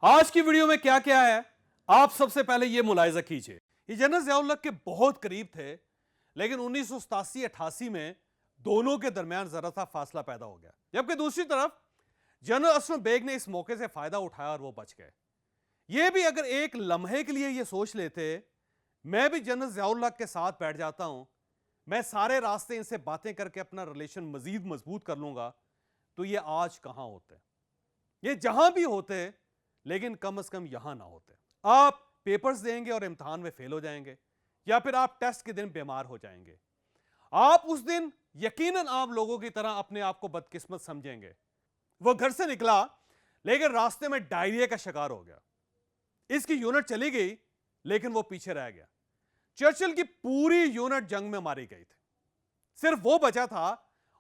आज की वीडियो में क्या क्या है, आप सबसे पहले यह मुलाहिजा कीजिए। ये जनरल ज़ियाउल हक के बहुत करीब थे, लेकिन 1987-88 में दोनों के दरमियान जरा सा फासला पैदा हो गया। जबकि दूसरी तरफ जनरल असलम बेग ने इस मौके से फायदा उठाया और वो बच गए। ये भी अगर एक लम्हे के लिए ये सोच लेते, मैं भी जनरल ज़ियाउल हक के साथ बैठ जाता हूं, मैं सारे रास्ते इनसे बातें करके अपना रिलेशन मजीद मजबूत कर लूंगा, तो ये आज कहां होते, ये जहां भी होते, लेकिन कम से कम यहां ना होते। आप पेपर्स देंगे और इम्तिहान में फेल हो जाएंगे, या फिर आप टेस्ट के दिन बीमार हो जाएंगे। आप उस दिन यकीनन आप लोगों की तरह अपने आप को बदकिस्मत समझेंगे। वो घर से निकला, लेकिन रास्ते में डायरिया का शिकार हो गया। इसकी यूनिट चली गई, लेकिन वो पीछे रह गया। चर्चिल की पूरी यूनिट जंग में मारी गई थी, सिर्फ वो बचा था।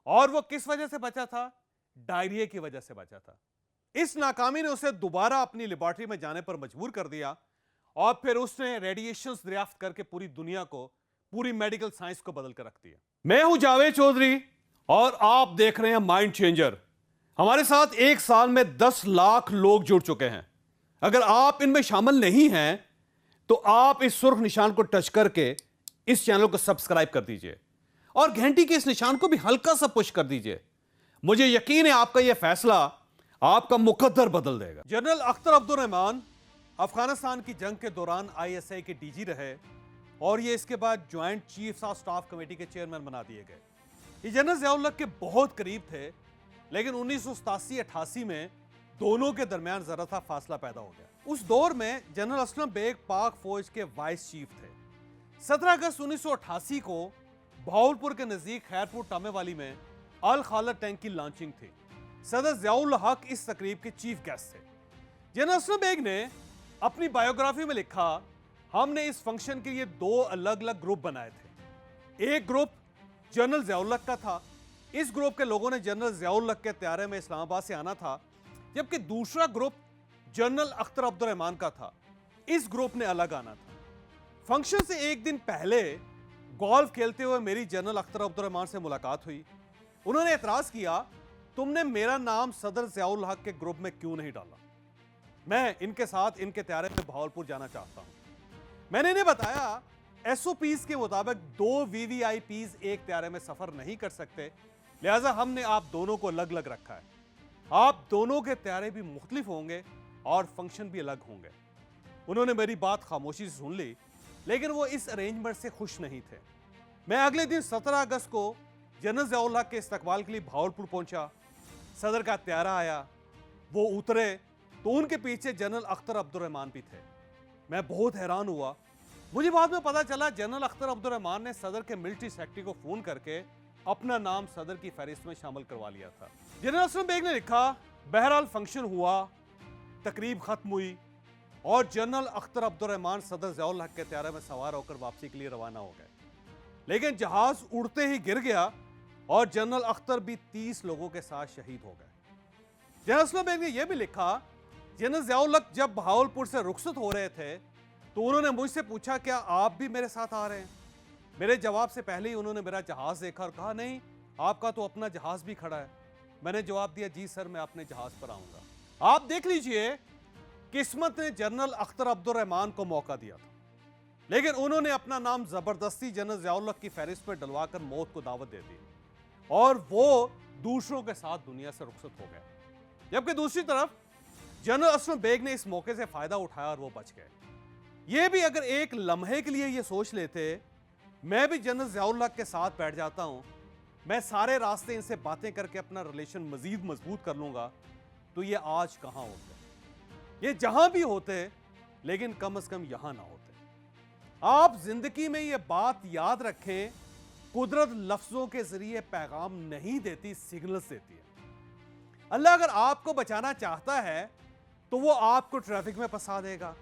और वो किस वजह से बचा था? डायरिया की वजह से बचा था। इस नाकामी ने उसे दोबारा अपनी लेबोरेटरी में जाने पर मजबूर कर दिया, और फिर उसने रेडिएशंस दरियाफ्त करके पूरी दुनिया को, पूरी मेडिकल साइंस को बदल कर रख दिया। मैं हूं जावेद चौधरी और आप देख रहे हैं माइंड चेंजर। हमारे साथ एक साल में 10 लाख लोग जुड़ चुके हैं। अगर आप इनमें शामिल नहीं हैं, तो आप इस सुर्ख निशान को टच करके इस चैनल को सब्सक्राइब कर दीजिए और घंटी के इस निशान को भी हल्का सा पुश कर दीजिए। मुझे यकीन है आपका यह फैसला आपका मुकद्दर बदल देगा। जनरल अख्तर अब्दुल रहमान अफगानिस्तान की जंग के दौरान ISI के DG रहे, और ये इसके बाद joint chiefs of staff committee के चेयरमैन बना दिए गए। ये जनरल ज़ियाउल हक के बहुत करीब थे, लेकिन 1987-88 में दोनों के दरमियान जरा सा फासला पैदा हो गया। उस दौर में जनरल असलम बेग पाक फौज के वाइस चीफ थे। 17 अगस्त 1988 को भावलपुर के नजदीक खैरपुर टामेवाली में अल खालद टैंक की लॉन्चिंग थी। सदर ज़ियाउल हक इस तकरीब के चीफ गेस्ट थे। जनरल असलम बेग ने अपनी बायोग्राफी में लिखा, हमने इस फंक्शन के लिए 2 अलग अलग ग्रुप बनाए थे। एक ग्रुप जनरल ज़ियाउल हक का था। इस ग्रुप के लोगों ने जनरल ज़ियाउल हक के त्यारे में इस्लामाबाद से आना था, जबकि दूसरा ग्रुप जनरल अख्तर अब्दुल रहमान का था। इस ग्रुप ने अलग आना था। फंक्शन से एक दिन पहले गोल्फ खेलते हुए मेरी जनरल अख्तर अब्दुल रहमान से मुलाकात हुई। उन्होंने एतराज किया, तुमने मेरा नाम सदर ज़ियाउल हक के ग्रुप में क्यों नहीं डाला? मैं इनके साथ इनके त्यारे में भावलपुर जाना चाहता हूं। मैंने इन्हें बताया, SOPs के मुताबिक 2 VVIPs एक त्यारे में सफर नहीं कर सकते, लिहाजा हमने आप दोनों को अलग अलग रखा है। आप दोनों के त्यारे भी मुख्तलिफ होंगे और फंक्शन भी अलग होंगे। उन्होंने मेरी बात खामोशी से सुन ली, लेकिन वो इस अरेंजमेंट से खुश नहीं थे। मैं अगले दिन 17 अगस्त को जनरल ज़ियाउल हक के इस्तकबाल के लिए भावलपुर पहुंचा। सदर का त्यारा आया, वो उतरे तो उनके पीछे जनरल अख्तर अब्दुल रहमान भी थे। मैं बहुत हैरान हुआ। मुझे बाद में पता चला जनरल अख्तर अब्दुल रहमान ने सदर के मिलिट्री सेक्रेटरी को फोन करके अपना नाम सदर की फहरिस्त में शामिल करवा लिया था। जनरल असलम बेग ने लिखा, बहरहाल फंक्शन हुआ, तकरीब खत्म हुई और जनरल अख्तर अब्दुल रहमान सदर ज़ियाउल हक के त्यारे में सवार होकर वापसी के लिए रवाना हो गए। लेकिन जहाज उड़ते ही गिर गया और जनरल अख्तर भी 30 लोगों के साथ शहीद हो गए। जनरल असलम बेग ने यह भी लिखा, जनरल ज़ियाउल हक जब भावलपुर से रुखसत हो रहे थे, तो उन्होंने मुझसे पूछा, क्या आप भी मेरे साथ आ रहे हैं? मेरे जवाब से पहले ही उन्होंने मेरा जहाज देखा और कहा, नहीं, आपका तो अपना जहाज भी खड़ा है। मैंने जवाब दिया, जी सर, मैं अपने जहाज पर आऊंगा। आप देख लीजिए, किस्मत ने जनरल अख्तर अब्दुल रहमान को मौका दिया था, लेकिन उन्होंने अपना नाम जबरदस्ती जनरल ज़ियाउल हक की फहरिस्त पर डलवाकर मौत को दावत दे दी और वो दूसरों के साथ दुनिया से रुखसत हो गए। जबकि दूसरी तरफ जनरल असलम बेग ने इस मौके से फायदा उठाया और वो बच गए। ये भी अगर एक लम्हे के लिए ये सोच लेते, मैं भी जनरल ज़ियाउल हक के साथ बैठ जाता हूं, मैं सारे रास्ते इनसे बातें करके अपना रिलेशन मजीद मजबूत कर लूंगा, तो ये आज कहां होते, ये जहां भी होते, लेकिन कम से कम यहां ना होते। आप जिंदगी में ये बात याद रखें, कुदरत लफ्जों के जरिए पैगाम नहीं देती, सिग्नल्स देती है। अल्लाह अगर आपको बचाना चाहता है, तो वो आपको ट्रैफिक में फंसा देगा,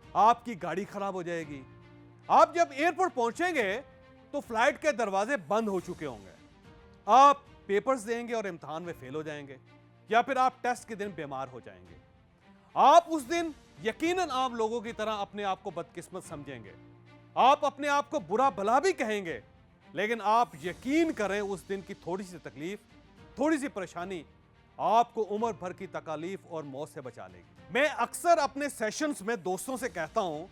आपकी गाड़ी खराब हो जाएगी। आप जब एयरपोर्ट पहुंचेंगे तो फ्लाइट के दरवाजे बंद हो चुके होंगे। आप पेपर्स देंगे और इम्तिहान में फेल हो जाएंगे, या फिर आप टेस्ट के दिन बीमार हो जाएंगे। आप उस दिन यकीनन आप लोगों की तरह अपने आप को बदकिस्मत समझेंगे। आप अपने आप को बुरा भला भी कहेंगे, लेकिन आप यकीन करें, उस दिन की थोड़ी सी तकलीफ, थोड़ी सी परेशानी आपको उम्र भर की तकालीफ और मौत से बचा लेगी। मैं अक्सर अपने सेशंस में दोस्तों से कहता हूं,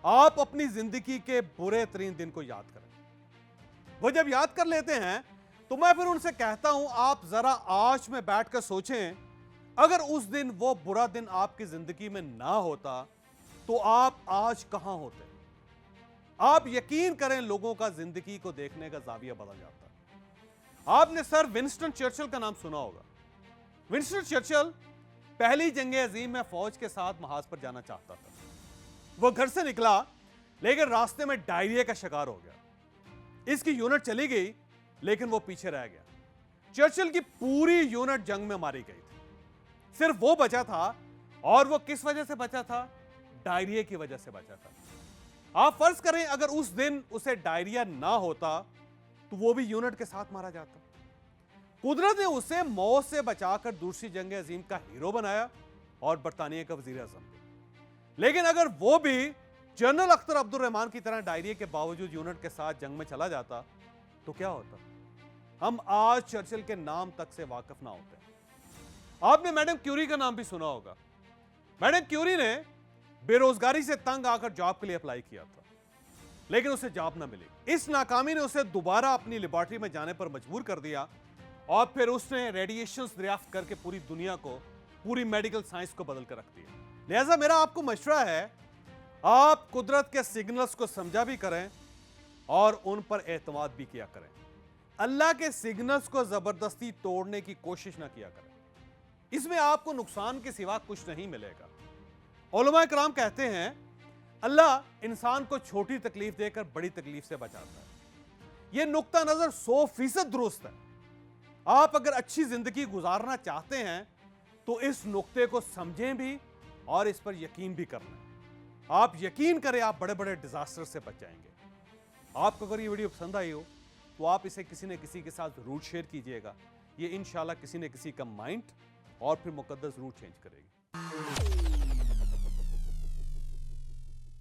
आप अपनी जिंदगी के बुरे तरीन दिन को याद करें। वो जब याद कर लेते हैं तो मैं फिर उनसे कहता हूं, आप जरा आज में बैठकर सोचें, अगर उस दिन वो बुरा दिन आपकी जिंदगी में ना होता तो आप आज कहां होते। आप यकीन करें, लोगों का जिंदगी को देखने का जाविया बदल जाता है। आपने सर विंस्टन चर्चिल का नाम सुना होगा। विंस्टन चर्चिल पहली जंग अजीम में फौज के साथ महाज पर जाना चाहता था। वो घर से निकला लेकिन रास्ते में डायरिया का शिकार हो गया। इसकी यूनिट चली गई लेकिन वो पीछे रह गया। चर्चिल की पूरी यूनिट जंग में मारी गई थी, सिर्फ वो बचा था। और वो किस वजह से बचा था? डायरिया की वजह से बचा था। आप फर्ज करें, अगर उस दिन उसे डायरिया ना होता तो वो भी यूनिट के साथ मारा जाता। कुदरत ने उसे मौत से बचाकर दूसरी जंग अजीम का हीरो बनाया और बरतानिया का वजीर आजम। लेकिन अगर वो भी जनरल अख्तर अब्दुल रहमान की तरह डायरिया के बावजूद यूनिट के साथ जंग में चला जाता तो क्या होता? हम आज चर्चिल के नाम तक से वाकिफ ना होते। आपने मैडम क्यूरी का नाम भी सुना होगा। मैडम क्यूरी ने बेरोजगारी से तंग आकर जॉब के लिए अप्लाई किया था, लेकिन उसे जॉब ना मिली। इस नाकामी ने उसे दोबारा अपनी लेबोरेटरी में जाने पर मजबूर कर दिया और फिर उसने रेडिएशन दरियाफ्त करके पूरी दुनिया को, पूरी मेडिकल साइंस को बदल कर रख दिया। लिहाजा मेरा आपको मशवरा है, आप कुदरत के सिग्नल्स को समझा भी करें और उन पर एतमाद भी किया करें। अल्लाह के सिग्नल्स को जबरदस्ती तोड़ने की कोशिश ना किया करें, इसमें आपको नुकसान के सिवा कुछ नहीं मिलेगा। उलमा कराम कहते हैं, अल्लाह इंसान को छोटी तकलीफ देकर बड़ी तकलीफ से बचाता है। यह नुक्ता नजर 100% दुरुस्त है। आप अगर अच्छी जिंदगी गुजारना चाहते हैं तो इस नुक्ते को समझें भी और इस पर यकीन भी करना। आप यकीन करें, आप बड़े बड़े डिजास्टर से बच जाएंगे। आपको अगर ये वीडियो पसंद आई हो तो आप इसे किसी न किसी के साथ जरूर शेयर कीजिएगा। ये इंशाल्लाह किसी न किसी का माइंड और फिर मुकद्दस जरूर चेंज करेगी।